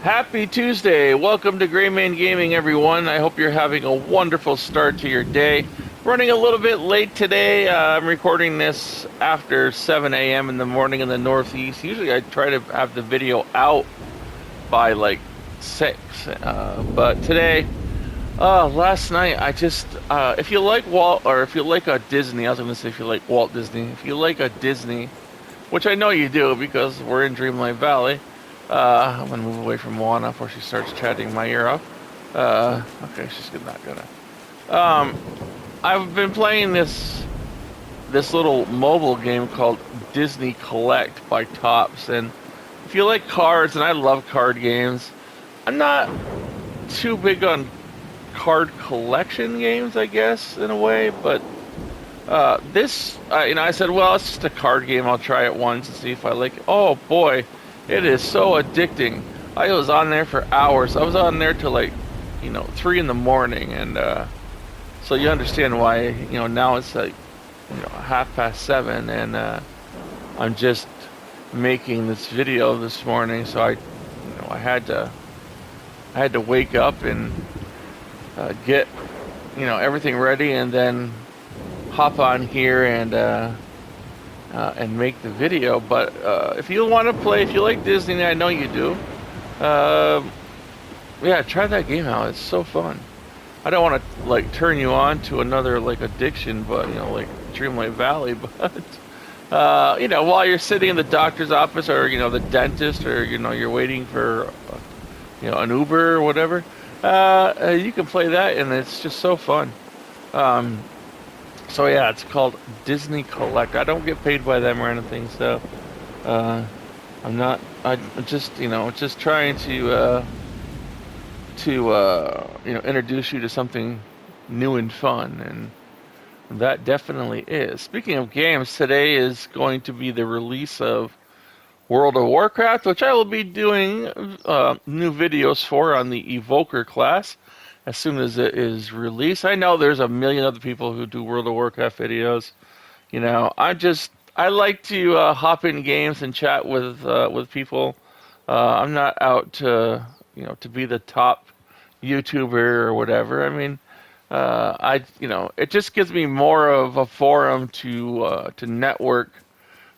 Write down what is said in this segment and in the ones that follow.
Happy Tuesday. Welcome to Gray Man Gaming, everyone. I hope you're having a wonderful start to your day. Running a little bit late today. I'm recording this after 7 a.m. in the morning in the Northeast. Usually I try to have the video out by like 6. But today, last night, if you like Walt, or if you like a Disney, I was going to say if you like Walt Disney. If you like a Disney, which I know you do because we're in Dreamlight Valley. I'm gonna move away from Moana before she starts chatting my ear off. Okay, she's not gonna. Um, I've been playing this little mobile game called Disney Collect by Tops, and if you like cards, and I love card games, I'm not too big on card collection games, I guess, in a way, but I said, well, it's just a card game. I'll try it once and see if I like it. Oh boy, it is so addicting. I was on there for hours. I was on there till 3 in the morning, and so you understand why. Now it's like 7:30, and I'm just making this video this morning. So I had to wake up and get everything ready, and then hop on here and make the video. But if you want to play, if you like Disney, I know you do. Yeah, try that game out. It's so fun. I don't want to turn you on to another addiction, but like Dreamlight Valley. But while you're sitting in the doctor's office, or the dentist, or you're waiting for an Uber or whatever, you can play that, and it's just so fun. So yeah, it's called Disney Collect. I don't get paid by them or anything, so I'm not. I'm just trying to introduce you to something new and fun, and that definitely is. Speaking of games, today is going to be the release of World of Warcraft, which I will be doing new videos for on the Evoker class as soon as it is released. I know there's a million other people who do World of Warcraft videos. I like to hop in games and chat with people. I'm not out to be the top YouTuber or whatever. I mean, it just gives me more of a forum to network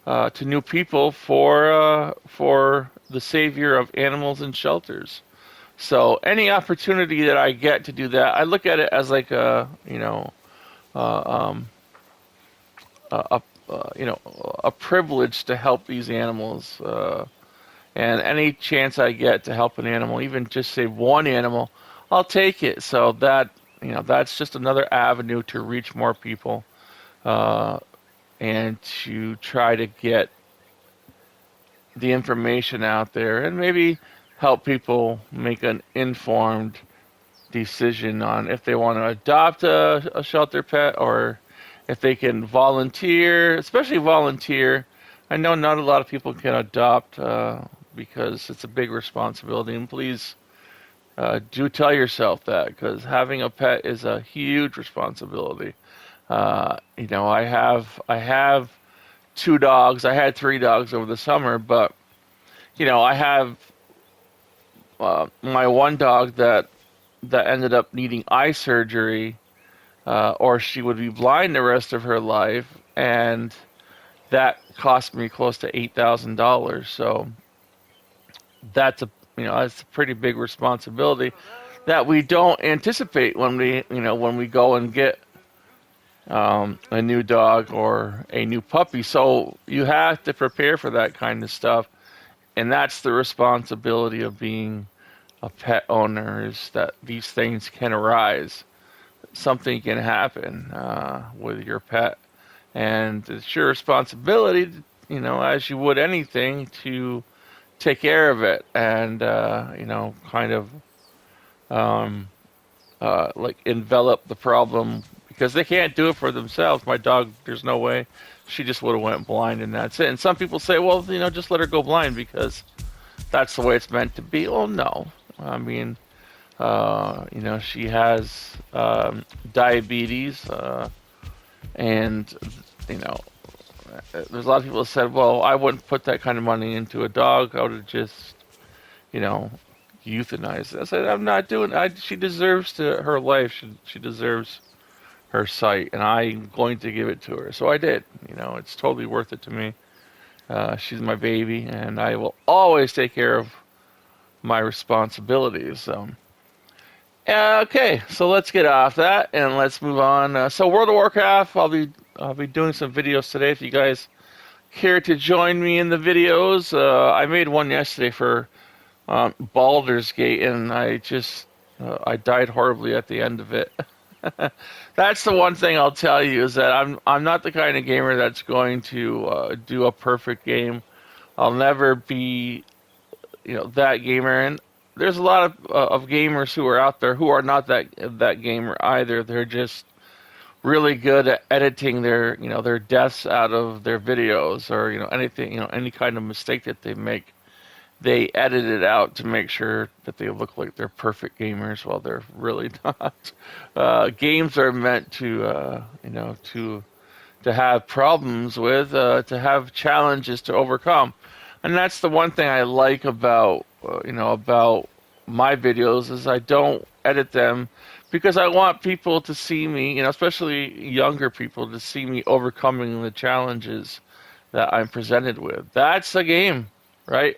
to new people for the savior of animals and shelters. So any opportunity that I get to do that, I look at it as like uh, um, a privilege to help these animals. And any chance I get to help an animal, even just save one animal, I'll take it. So that's just another avenue to reach more people, and to try to get the information out there, and maybe help people make an informed decision on if they want to adopt a shelter pet, or if they can volunteer, especially volunteer. I know not a lot of people can adopt because it's a big responsibility, and please do tell yourself that, because having a pet is a huge responsibility. I have 2 dogs. I had 3 dogs over the summer, but I have my one dog that ended up needing eye surgery, or she would be blind the rest of her life, and that cost me close to $8,000. So that's a pretty big responsibility that we don't anticipate when we go and get a new dog or a new puppy. So you have to prepare for that kind of stuff, and that's the responsibility of being a pet owner, is that these things can arise. Something can happen with your pet, and it's your responsibility, as you would anything, to take care of it, and kind of envelop the problem, because they can't do it for themselves. My dog, there's no way. She just would have went blind, and that's it. And some people say, well, just let her go blind because that's the way it's meant to be. Well, no. I mean, she has diabetes, and there's a lot of people that said, well, I wouldn't put that kind of money into a dog. I would have just, euthanized. I said, I'm not doing. She deserves her life. She deserves her sight, and I'm going to give it to her. So I did. It's totally worth it to me. She's my baby, and I will always take care of my responsibilities. Okay, so let's get off that and let's move on. So World of Warcraft, I'll be doing some videos today. If you guys care to join me in the videos, I made one yesterday for Baldur's Gate, and I died horribly at the end of it. That's the one thing I'll tell you is that I'm not the kind of gamer that's going to do a perfect game. I'll never be that gamer, and there's a lot of gamers who are out there who are not that gamer either. They're just really good at editing their deaths out of their videos, or anything, any kind of mistake that they make, they edit it out to make sure that they look like they're perfect gamers while they're really not. Games are meant to have problems with, to have challenges to overcome. And that's the one thing I like about about my videos is I don't edit them because I want people to see me, especially younger people, to see me overcoming the challenges that I'm presented with. That's a game, right?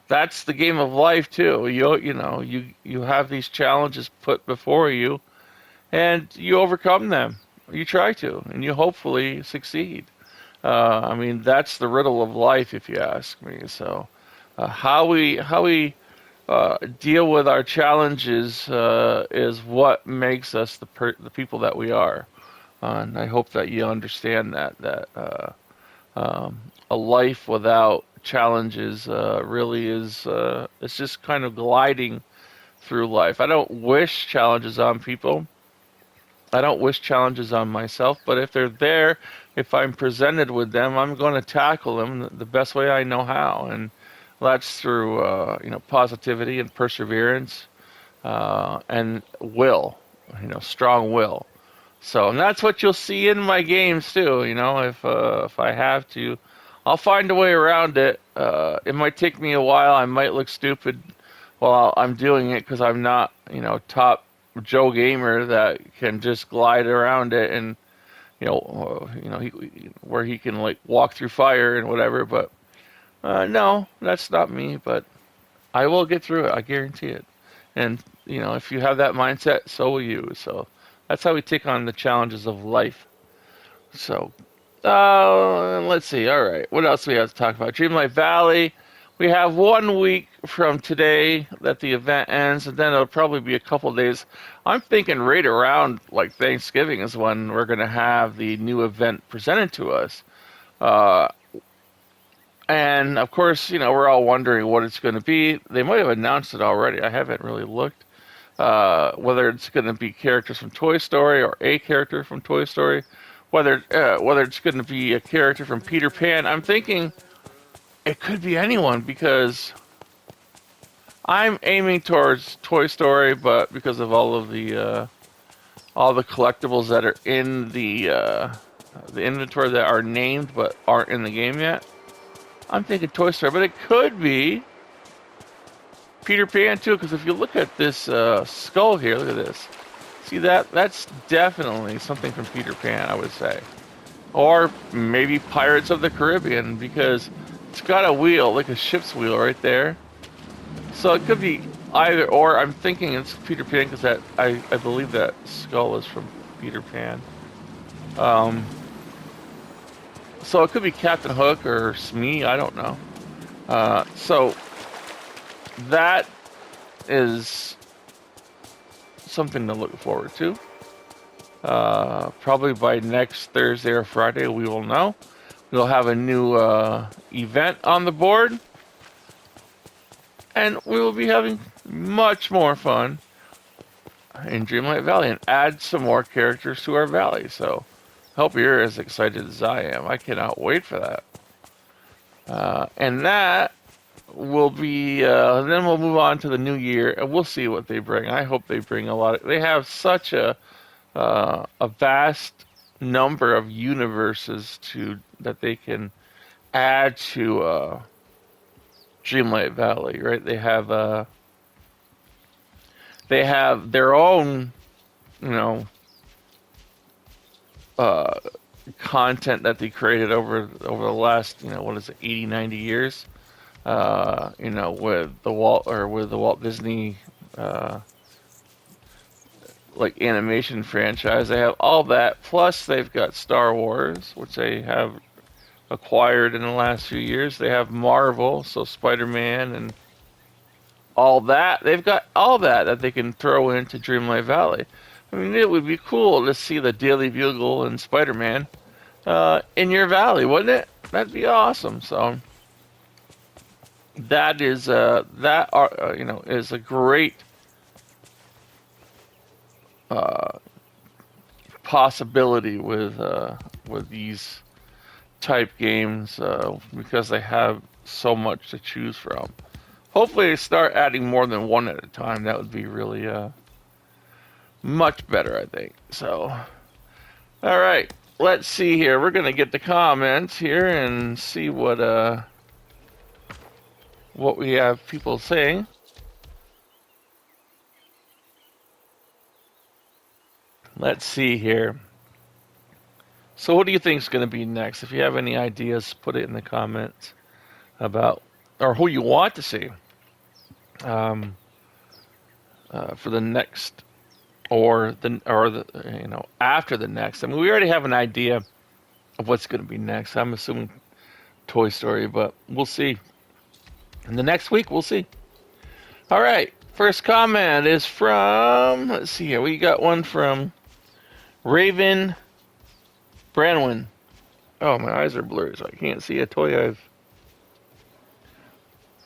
That's the game of life too. You have these challenges put before you, and you overcome them. You try to, and you hopefully succeed. I mean, that's the riddle of life, if you ask me. So, how we deal with our challenges is what makes us the people that we are. And I hope that you understand that a life without challenges really is it's just kind of gliding through life. I don't wish challenges on people. I don't wish challenges on myself, but if they're there, if I'm presented with them, I'm going to tackle them the best way I know how, and that's through positivity and perseverance and will, strong will. So, and that's what you'll see in my games too. If I have to, I'll find a way around it. It might take me a while. I might look stupid while I'm doing it because I'm not, top Joe gamer that can just glide around it and where he can like walk through fire and whatever. But no, that's not me. But I will get through it. I guarantee it. And if you have that mindset, so will you. So that's how we take on the challenges of life. So let's see. All right, what else do we have to talk about? Dreamlight Valley. We have 1 week from today that the event ends, and then it'll probably be a couple days. I'm thinking right around like Thanksgiving is when we're going to have the new event presented to us. And of course, we're all wondering what it's going to be. They might have announced it already. I haven't really looked. Whether it's going to be characters from Toy Story or a character from Toy Story, whether it's going to be a character from Peter Pan. I'm thinking it could be anyone because I'm aiming towards Toy Story, but because of all the collectibles that are in the inventory that are named but aren't in the game yet, I'm thinking Toy Story. But it could be Peter Pan too, because if you look at this skull here, look at this. See that? That's definitely something from Peter Pan, I would say. Or maybe Pirates of the Caribbean, because it's got a wheel, like a ship's wheel right there. So it could be either or. I'm thinking it's Peter Pan because I believe that skull is from Peter Pan. So it could be Captain Hook or Smee, I don't know. So that is something to look forward to. Probably by next Thursday or Friday we will know. We'll have a new event on the board, and we will be having much more fun in Dreamlight Valley and add some more characters to our valley. So I hope you're as excited as I am. I cannot wait for that. And that will be, then we'll move on to the new year, and we'll see what they bring. I hope they bring a lot. They have such a vast number of universes that they can add to Dreamlight Valley, right? They have They have their own, you know, uh, content that they created over the last, what is it, 80, 90 years. With the Walt Disney uh, like animation franchise. They have all that. Plus, they've got Star Wars, which they have acquired in the last few years. They have Marvel, so Spider-Man and all that. They've got all that they can throw into Dreamlight Valley. I mean, it would be cool to see the Daily Bugle and Spider-Man in your valley, wouldn't it? That'd be awesome. So that is is a great possibility with these type games because they have so much to choose from. Hopefully, they start adding more than one at a time. That would be really much better, I think. So, all right, let's see here. We're gonna get the comments here and see what we have people saying. Let's see here. So what do you think is going to be next? If you have any ideas, put it in the comments about or who you want to see for the next or the after the next. I mean, we already have an idea of what's going to be next. I'm assuming Toy Story, but we'll see. And the next week, we'll see. All right. First comment is from, let's see here. We got one from Raven Branwin. Oh, my eyes are blurred, so I can't see a toy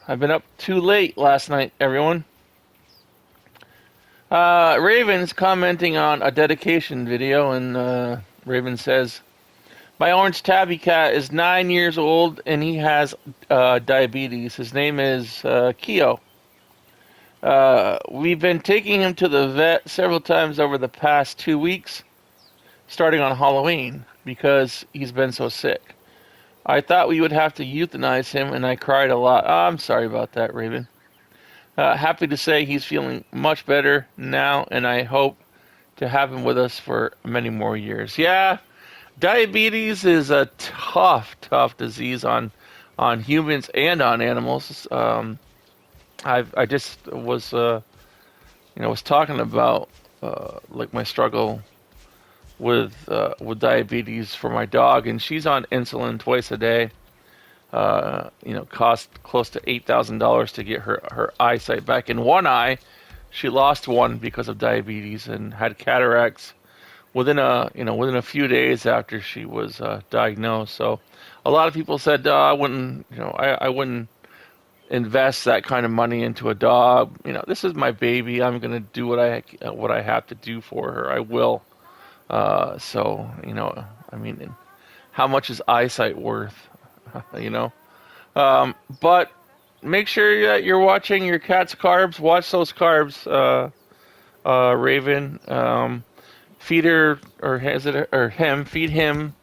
I've been up too late last night, everyone. Raven's commenting on a dedication video, and Raven says, my orange tabby cat is 9 years old, and he has diabetes. His name is Keo. We've been taking him to the vet several times over the past 2 weeks, starting on Halloween, because he's been so sick. I thought we would have to euthanize him, and I cried a lot. Oh, I'm sorry about that, Raven. Happy to say he's feeling much better now, and I hope to have him with us for many more years. Yeah, diabetes is a tough disease on humans and on animals. I just was was talking about like my struggle with diabetes for my dog, and she's on insulin twice a day. Cost close to $8,000 to get her eyesight back. In one eye, she lost one because of diabetes and had cataracts within a few days after she was diagnosed. So a lot of people said I wouldn't invest that kind of money into a dog. This is my baby. I'm going to do what I have to do for her. I will. I mean, how much is eyesight worth? But make sure that you're watching your cat's carbs. Watch those carbs, Raven. Feed her, or him. Feed him.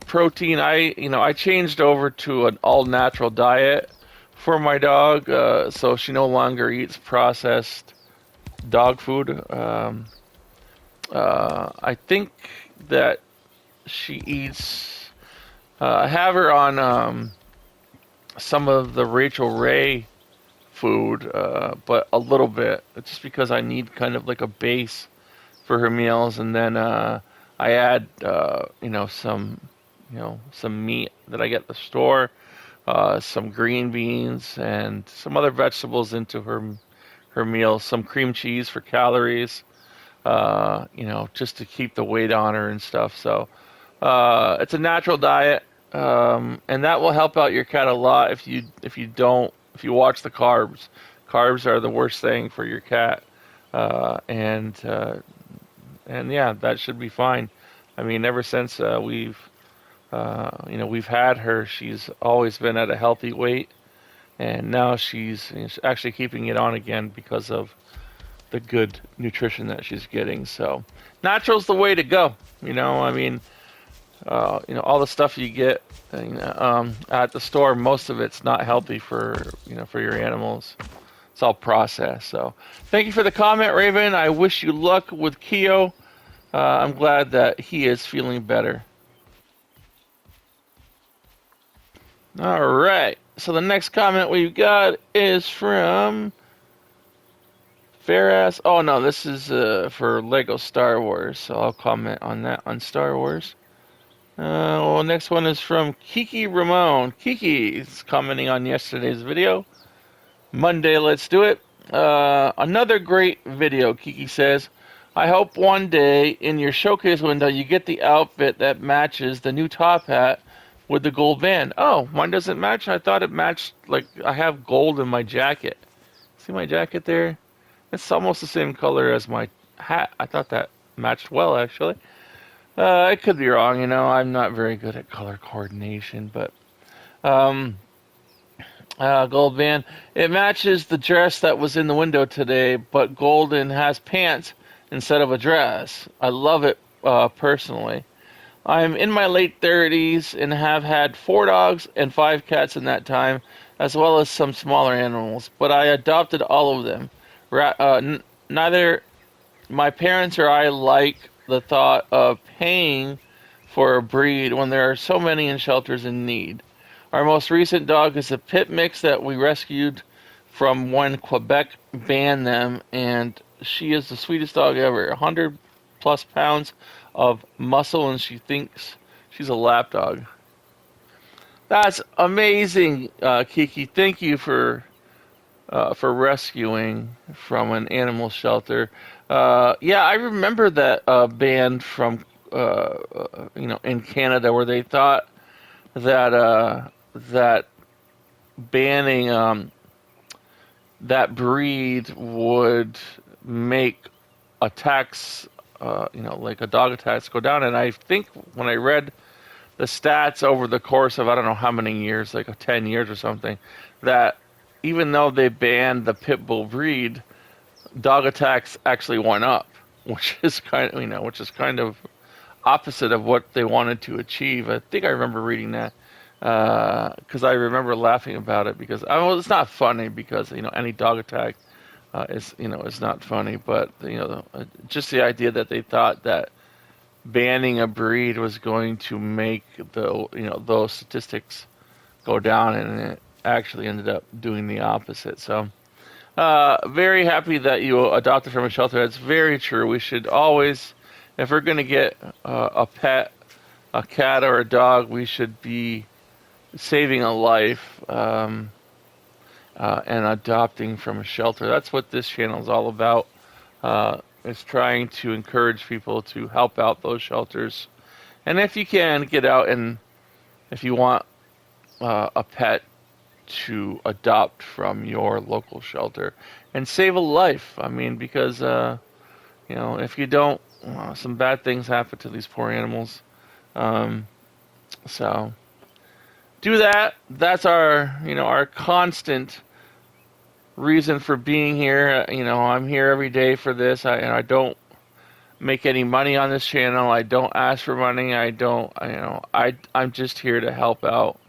Protein. I changed over to an all-natural diet for my dog, so she no longer eats processed dog food. I think that she eats. I have her on some of the Rachel Ray food, but a little bit, just because I need kind of like a base for her meals, and then I add some meat that I get at the store, some green beans, and some other vegetables into her meals, some cream cheese for calories, just to keep the weight on her and stuff. So it's a natural diet, and that will help out your cat a lot if you watch the carbs. Carbs are the worst thing for your cat, and yeah, that should be fine. I mean, ever since we've had her, she's always been at a healthy weight, and now she's actually keeping it on again because of the good nutrition that she's getting. So natural's the way to go. All the stuff you get at the store, most of it's not healthy for your animals. it's all processed. So thank you for the comment, Raven. I wish you luck with Keo. I'm glad that he is feeling better. All right. So the next comment we've got is from Fairass. Oh no, this is for Lego Star Wars. So I'll comment on that on Star Wars. Well, next one is from Kiki Ramon. Kiki is commenting on yesterday's video. Monday, let's do it. Another great video, Kiki says. I hope one day in your showcase window you get the outfit that matches the new top hat with the gold band. Oh, mine doesn't match? I thought it matched, like, I have gold in my jacket. See my jacket there? It's almost the same color as my hat. I thought that matched well, actually. I could be wrong, you know. I'm not very good at color coordination, but gold band. It matches the dress that was in the window today, but golden has pants instead of a dress. I love it personally. I'm in my late 30s and have had 4 dogs and 5 cats in that time, as well as some smaller animals, but I adopted all of them. Neither my parents or I like the thought of paying for a breed when there are so many in shelters in need. Our most recent dog is a pit mix that we rescued from when Quebec banned them, and she is the sweetest dog ever. 100 plus pounds of muscle, and she thinks she's a lap dog. That's amazing, Kiki. Thank you for rescuing from an animal shelter. Yeah, I remember that ban from in Canada where they thought that that banning that breed would make attacks, like a dog attacks, go down. And I think when I read the stats over the course of I don't know how many years, like 10 years or something, that even though they banned the pit bull breed, dog attacks actually went up, which is kind of opposite of what they wanted to achieve. I think I remember reading that because I remember laughing about it because it's not funny because any dog attack is not funny, but just the idea that they thought that banning a breed was going to make those statistics go down, and it actually ended up doing the opposite. So very happy that you adopted from a shelter. That's very true. We should always, if we're going to get a pet, a cat or a dog, we should be saving a life and adopting from a shelter. That's what this channel is all about. Is trying to encourage people to help out those shelters. And if you can, get out, and if you want a pet, to adopt from your local shelter and save a life. I mean, because if you don't, some bad things happen to these poor animals. So do that. That's our constant reason for being here. I'm here every day for this. I don't make any money on this channel. I don't ask for money. I'm just here to help out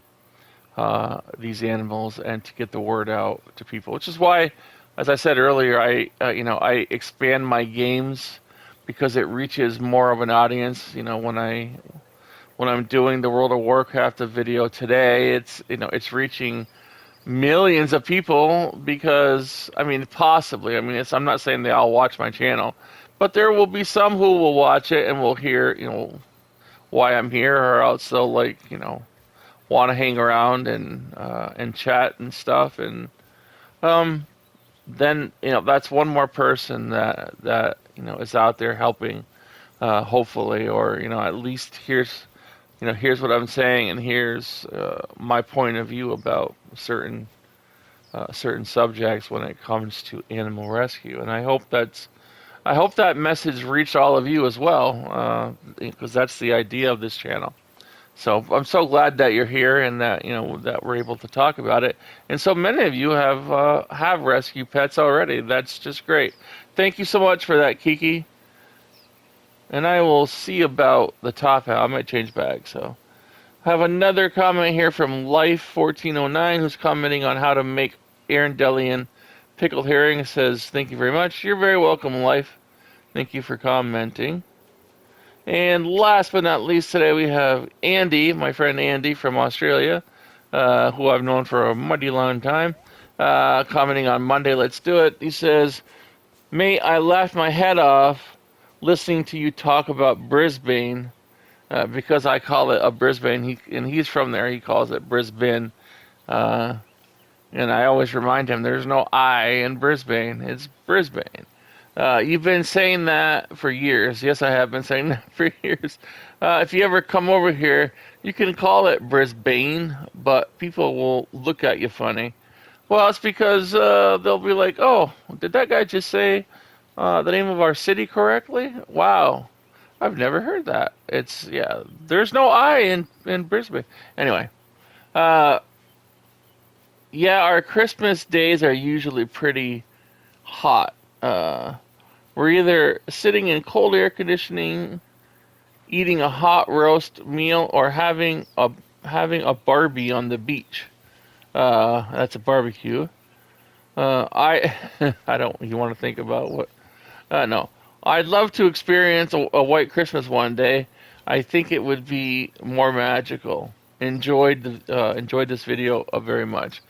these animals and to get the word out to people, which is why, as I said earlier, I expand my games because it reaches more of an audience. When I'm doing the World of Warcraft video today, it's reaching millions of people because possibly I'm not saying they all watch my channel, but there will be some who will watch it and will hear why I'm here, or else they'll want to hang around and chat and stuff, and then that's one more person that is out there helping, hopefully, or at least here's what I'm saying, and here's my point of view about certain subjects when it comes to animal rescue. And I hope that message reached all of you as well, because that's the idea of this channel. So I'm so glad that you're here and that that we're able to talk about it. And so many of you have rescue pets already. That's just great. Thank you so much for that, Kiki. And I will see about the top hat. I might change bags. So I have another comment here from Life1409 who's commenting on how to make Arendelian Pickled Herring says, thank you very much. You're very welcome, Life. Thank you for commenting. And last but not least today, we have Andy, my friend Andy from Australia, who I've known for a mighty long time, commenting on Monday, Let's Do It. He says, mate, I laughed my head off listening to you talk about Brisbane, because I call it a Brisbane, and he's from there. He calls it Brisbane. And I always remind him there's no I in Brisbane. It's Brisbane. You've been saying that for years. Yes, I have been saying that for years. If you ever come over here, you can call it Brisbane, but people will look at you funny. Well, it's because they'll be like, oh, did that guy just say the name of our city correctly? Wow. I've never heard that. There's no I in Brisbane. Anyway, yeah, our Christmas days are usually pretty hot. We're either sitting in cold air conditioning, eating a hot roast meal, or having a Barbie on the beach. That's a barbecue. I don't. You want to think about what? No. I'd love to experience a white Christmas one day. I think it would be more magical. Enjoyed this video very much.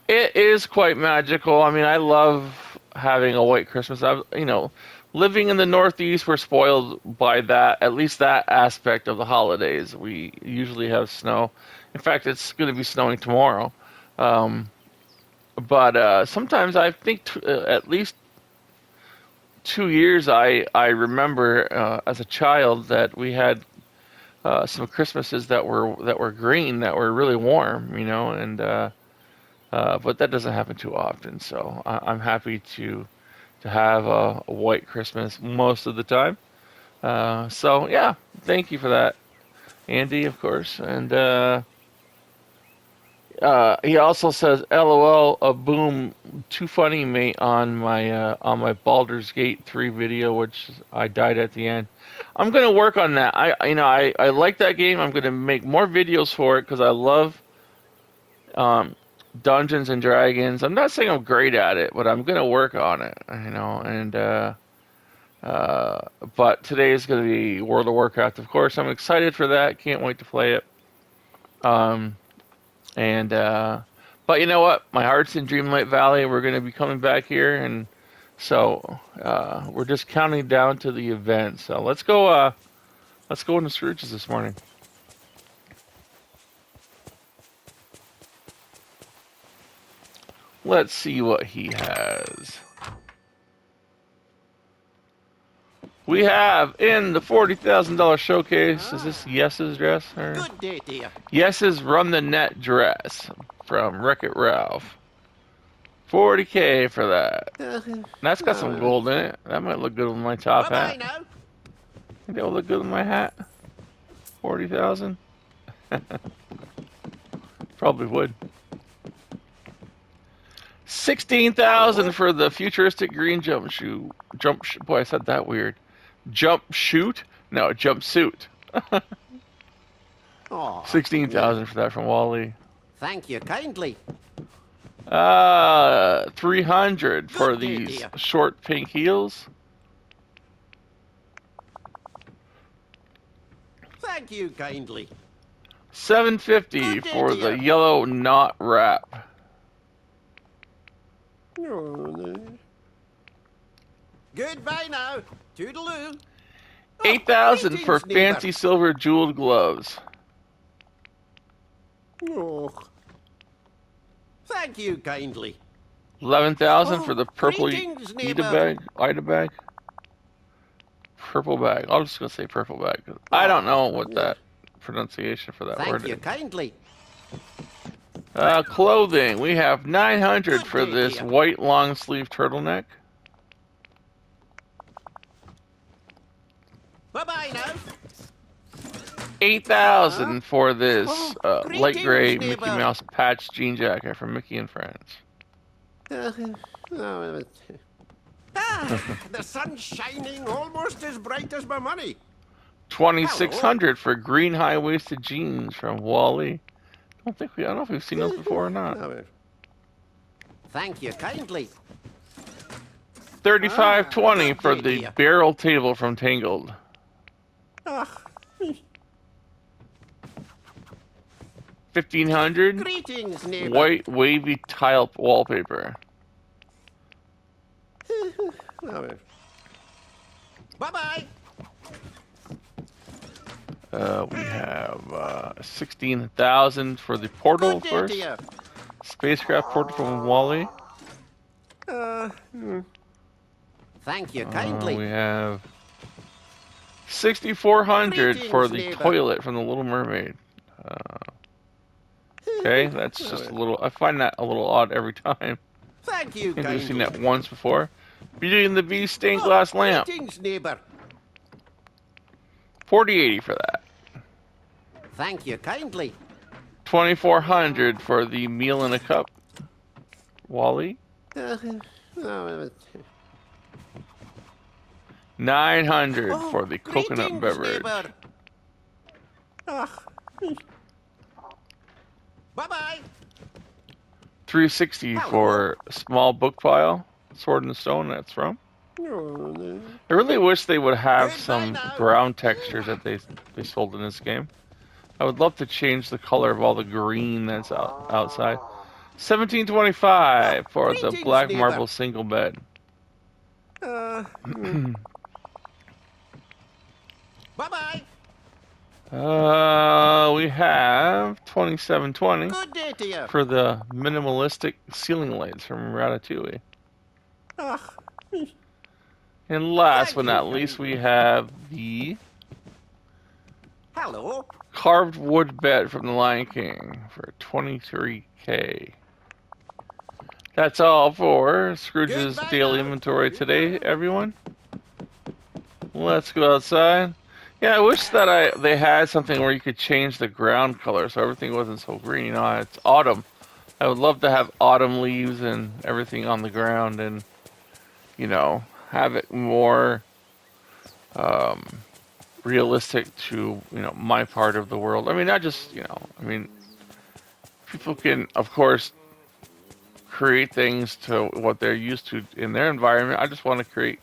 It is quite magical. I mean, I love having a white Christmas. Living in the Northeast, we're spoiled by that. At least that aspect of the holidays. We usually have snow. In fact, it's going to be snowing tomorrow. But sometimes I think at least 2 years I remember as a child that we had some Christmases that were green, that were really warm, and but that doesn't happen too often. So I'm happy to have a white Christmas most of the time. So yeah, thank you for that, Andy, of course. And he also says, "LOL, a boom, too funny, mate." On my Baldur's Gate 3 video, which I died at the end. I'm gonna work on that. I like that game. I'm gonna make more videos for it because I love Dungeons and Dragons. I'm not saying I'm great at it, but I'm gonna work on it. And but today is gonna be World of Warcraft, of course. I'm excited for that. Can't wait to play it. But you know what? My heart's in Dreamlight Valley. We're going to be coming back here, and so we're just counting down to the event. So let's go into Scrooge's this morning. Let's see what he has. We have in the $40,000 showcase. Is this Yes's dress? Or? Good day, dear. Yes's Run the Net dress from Wreck-It Ralph. $40K for that. That's got some gold in it. That might look good with my top hat. Now. Think that would look good with my hat. 40,000. Probably would. 16,000 for the futuristic green jump shoot. Boy, I said that weird. Jump shoot? No, jumpsuit. 16,000 for that from Wally. Thank you kindly. 300 for these dear. short pink heels. Thank you kindly. 750 for the yellow knot wrap. Goodbye now. Toodaloo. 8,000 for greetings, neighbour. fancy silver jeweled gloves. Thank you kindly. 11,000 for the purple greetings, Ida bag. Purple bag. I'm just gonna say purple bag. I don't know what that pronunciation for that word Thank you is. kindly. Clothing. We have 900 for Good this idea. white long sleeve turtleneck. Bye-bye now. 8,000 for this light greetings, gray neighbor. Mickey Mouse patch jean jacket from Mickey and Friends. The sun's shining almost as bright as my money. 2,600 for green high waisted jeans from Wally. I don't know if we've seen those before or not. Thank you kindly. $35.20 for good the idea. barrel table from Tangled. Ah, 1500. greetings, neighbor. White wavy tile wallpaper. Bye-bye. We have 16,000 for the portal, of Good day course. to you. Spacecraft portal from Wally. Thank you kindly. We have 6,400 for Greetings, the neighbor. toilet from the Little Mermaid. Okay, that's just a little. I find that a little odd every time. Thank you I think I've seen kindly. that once before. Beauty and the Beast stained glass lamp. Greetings, neighbor. 4080 for that. Thank you kindly. 2,400 for the meal in a cup. Wally. Uh, 900 for the coconut greetings, beverage. neighbor. Bye-bye. 360 for a small book file. Sword in the Stone, that's from. I really wish they would have Goodbye some now. ground textures that they sold in this game. I would love to change the color of all the green that's outside. 1725 for the Greetings, black neighbor. marble single bed. Bye-bye. We have 2720 Good day to you. for the minimalistic ceiling lights from Ratatouille. And last Thank but you not least, we have the Hello. carved wood bed from the Lion King for 23K. That's all for Scrooge's Goodbye daily now. inventory today, everyone. Let's go outside. Yeah, I wish that they had something where you could change the ground color so everything wasn't so green. You know, it's autumn. I would love to have autumn leaves and everything on the ground, and you know, have it more realistic to my part of the world. I mean, not just I mean, people can of course create things to what they're used to in their environment. I just want to create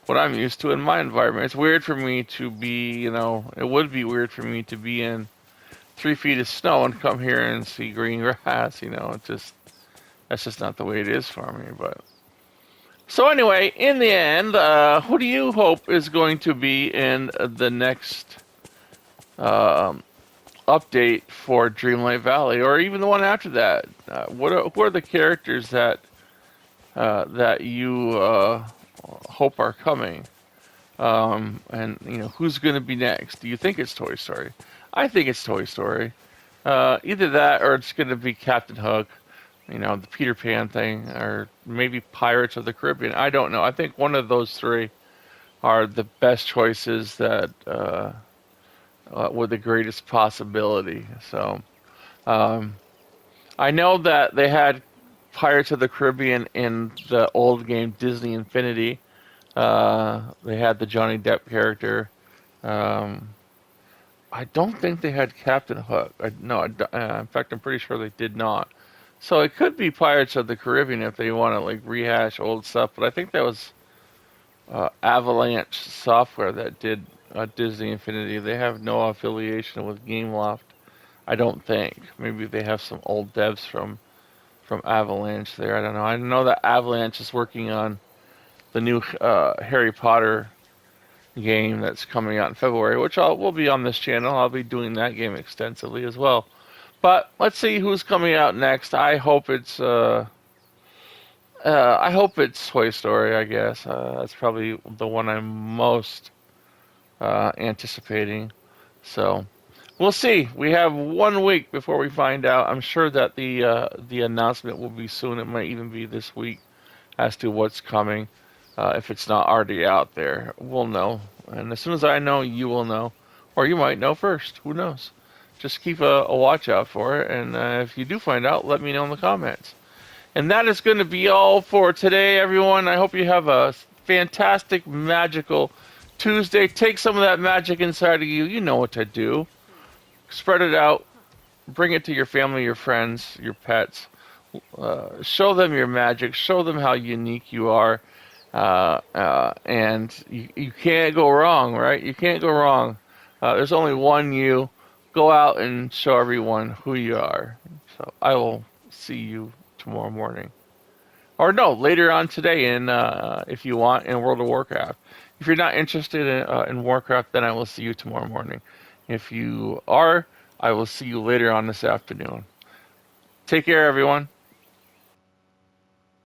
what I'm used to in my environment. It's weird for me to be, it would be weird for me to be in 3 feet of snow and come here and see green grass. That's just not the way it is for me. But so anyway, in the end, who do you hope is going to be in the next update for Dreamlight Valley, or even the one after that? Who are the characters that you hope are coming? And who's going to be next? Do you think it's Toy Story? I think it's Toy Story. Either that, or it's going to be Captain Hook. The Peter Pan thing, or maybe Pirates of the Caribbean. I don't know. I think one of those three are the best choices that with the greatest possibility. So I know that they had Pirates of the Caribbean in the old game Disney Infinity. They had the Johnny Depp character. I don't think they had Captain Hook. In fact, I'm pretty sure they did not. So it could be Pirates of the Caribbean if they want to rehash old stuff. But I think that was Avalanche Software that did Disney Infinity. They have no affiliation with Gameloft, I don't think. Maybe they have some old devs from Avalanche there. I don't know. I know that Avalanche is working on the new Harry Potter game that's coming out in February, which will be on this channel. I'll be doing that game extensively as well. But let's see who's coming out next. I hope it's Toy Story. I guess that's probably the one I'm most anticipating. So we'll see. We have 1 week before we find out. I'm sure that the announcement will be soon. It might even be this week as to what's coming. If it's not already out there, we'll know. And as soon as I know, you will know. Or you might know first. Who knows? Just keep a watch out for it. And if you do find out, let me know in the comments. And that is going to be all for today, everyone. I hope you have a fantastic, magical Tuesday. Take some of that magic inside of you. You know what to do. Spread it out. Bring it to your family, your friends, your pets. Show them your magic. Show them how unique you are. And you can't go wrong, right? You can't go wrong. There's only one you. Go out and show everyone who you are. So I will see you tomorrow morning. Or no, later on today if you want, in World of Warcraft. If you're not interested in Warcraft, then I will see you tomorrow morning. If you are, I will see you later on this afternoon. Take care, everyone.